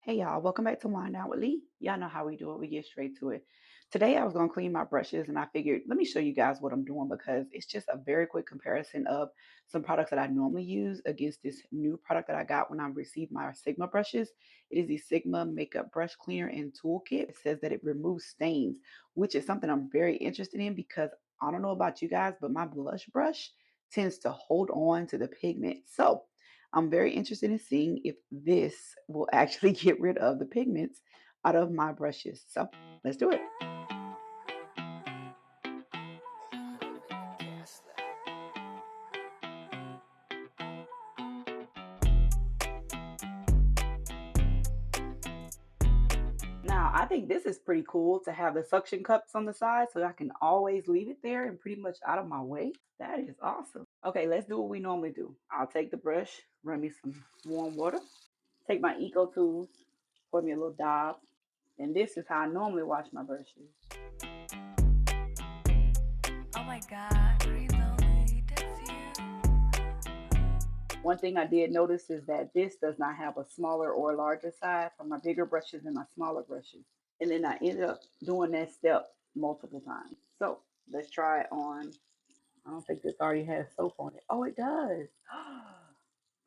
Hey y'all, welcome back to Wind Down with Lee. Y'all know how we do it. We get straight to it. Today I was going to clean my brushes and I figured let me show you guys what I'm doing because it's just a very quick comparison of some products that I normally use against this new product that I got when I received my Sigma brushes. It is the Sigma Makeup Brush Cleaner and Toolkit. It says that it removes stains, which is something I'm very interested in because I don't know about you guys, but my blush brush tends to hold on to the pigment. So I'm very interested in seeing if this will actually get rid of the pigments out of my brushes. So let's do it. Now, I think this is pretty cool to have the suction cups on the side so I can always leave it there and pretty much out of my way. That is awesome. Okay, let's do what we normally do. I'll take the brush, run me some warm water, take my Eco Tools, pour me a little dab, and this is how I normally wash my brushes. Oh my God, really? That's you. One thing I did notice is that this does not have a smaller or larger side for my bigger brushes and my smaller brushes. And then I ended up doing that step multiple times. So let's try it on. I don't think this already has soap on it. Oh, it does.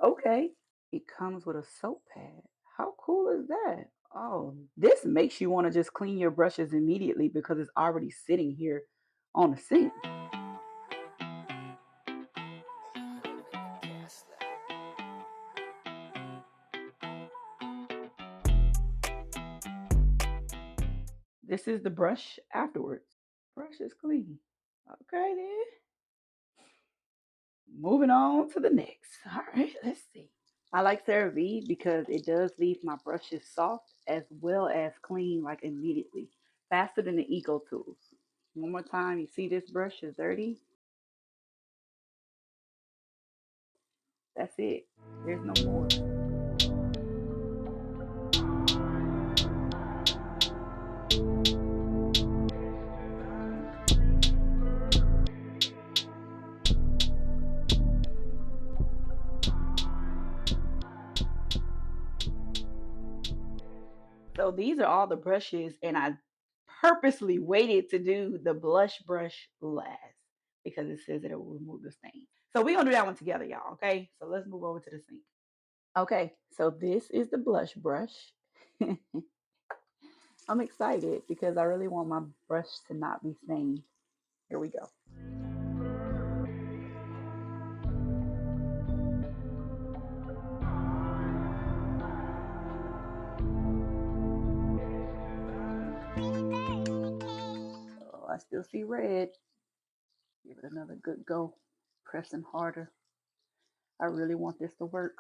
Okay. It comes with a soap pad. How cool is that? Oh, this makes you want to just clean your brushes immediately because it's already sitting here on the sink. This is the brush afterwards. Brush is clean. Okay, then. Moving on to the next. All right, let's see. I like CeraVe because it does leave my brushes soft as well as clean like immediately, faster than the Eco Tools. One more time, you see this brush is dirty. That's it. There's no more. So these are all the brushes, and I purposely waited to do the blush brush last because it says that it will remove the stain. So we're gonna do that one together, y'all. Okay, so let's move over to the sink. Okay, so this is the blush brush. I'm excited because I really want my brush to not be stained. Here we go. Oh, I still see red. Give it another good go. Pressing harder. I really want this to work.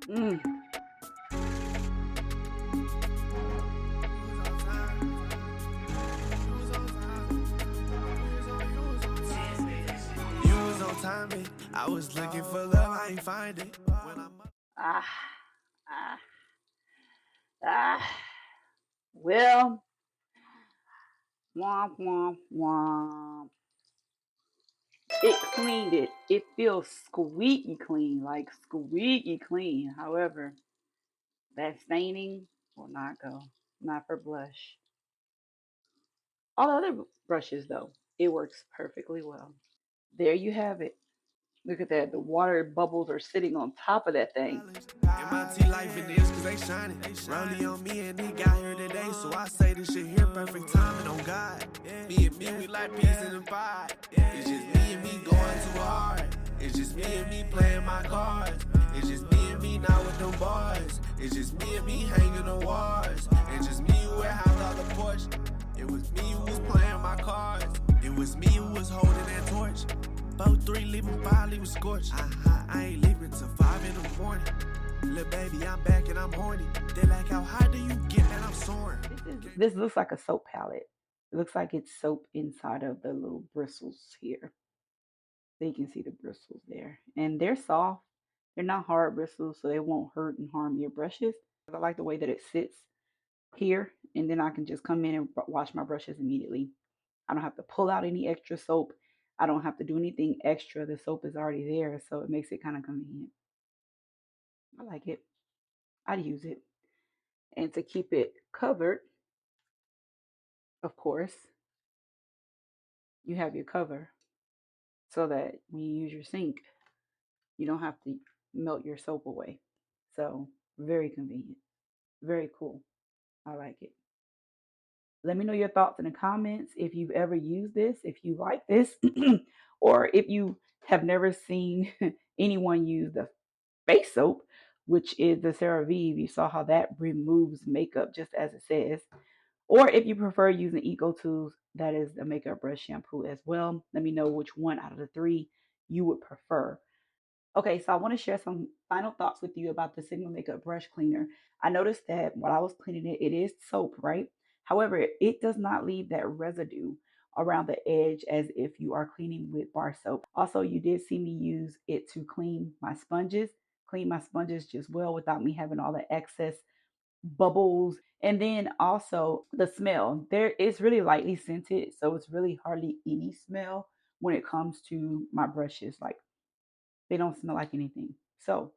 Mm. I was looking for love, I ain't find it. Ah, ah, ah. Well, womp, womp, womp. It cleaned it. It feels squeaky clean, like squeaky clean. However, that staining will not go. Not for blush. All other brushes, though, it works perfectly well. There you have it. Look at that. The water bubbles are sitting on top of that thing. MIT life it is cause they shining. Rollie on me and they got here today. So I say this shit here, perfect timing on God. Me and me, we like peace and pie. It's just me and me going too hard. It's just me and me playing my cards. It's just me and me not with them boys. It's just me and me hanging on walls. It's just me who house out the porch. It was me who was playing my cards. It was me who was holding that torch. 4-3, leaving 5, leaving scorched. I ain't leaving till 5 in the morning. Little baby, I'm back and I'm horny. They like, how high do you get? And I'm soaring. This looks like a soap palette. It looks like it's soap inside of the little bristles here. So you can see the bristles there. And they're soft. They're not hard bristles, so they won't hurt and harm your brushes. I like the way that it sits here, and then I can just come in and wash my brushes immediately. I don't have to pull out any extra soap. I don't have to do anything extra. The soap is already there, so it makes it kind of convenient. I like it. I'd use it. And to keep it covered, of course, you have your cover so that when you use your sink, you don't have to melt your soap away. So, very convenient. Very cool. I like it. Let me know your thoughts in the comments if you've ever used this, if you like this, or if you have never seen anyone use the face soap, which is the CeraVe. You saw how that removes makeup just as it says. Or if you prefer using Eco Tools, that is the makeup brush shampoo as well. Let me know which one out of the three you would prefer. Okay, so I want to share some final thoughts with you about the Sigma Makeup Brush Cleaner. I noticed that while I was cleaning it, it is soap, right? However, it does not leave that residue around the edge as if you are cleaning with bar soap. Also, you did see me use it to clean my sponges just well without me having all the excess bubbles. And then also the smell. There it's really lightly scented, so it's really hardly any smell when it comes to my brushes. Like they don't smell like anything. So,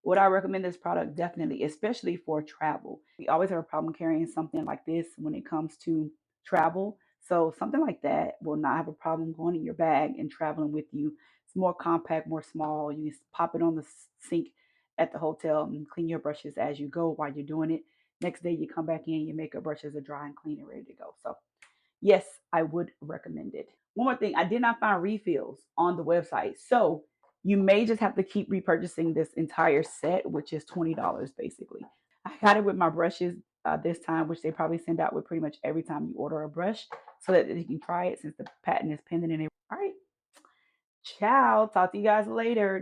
would I recommend this product? Definitely, especially for travel. We always have a problem carrying something like this when it comes to travel. So, something like that will not have a problem going in your bag and traveling with you. It's more compact, more small. You just pop it on the sink at the hotel and clean your brushes as you go while you're doing it. Next day, you come back in, your makeup brushes are dry and clean and ready to go. So, yes, I would recommend it. One more thing, I did not find refills on the website. So you may just have to keep repurchasing this entire set, which is $20 basically. I got it with my brushes this time, which they probably send out with pretty much every time you order a brush so that you can try it since the patent is pending. And all right, ciao. Talk to you guys later.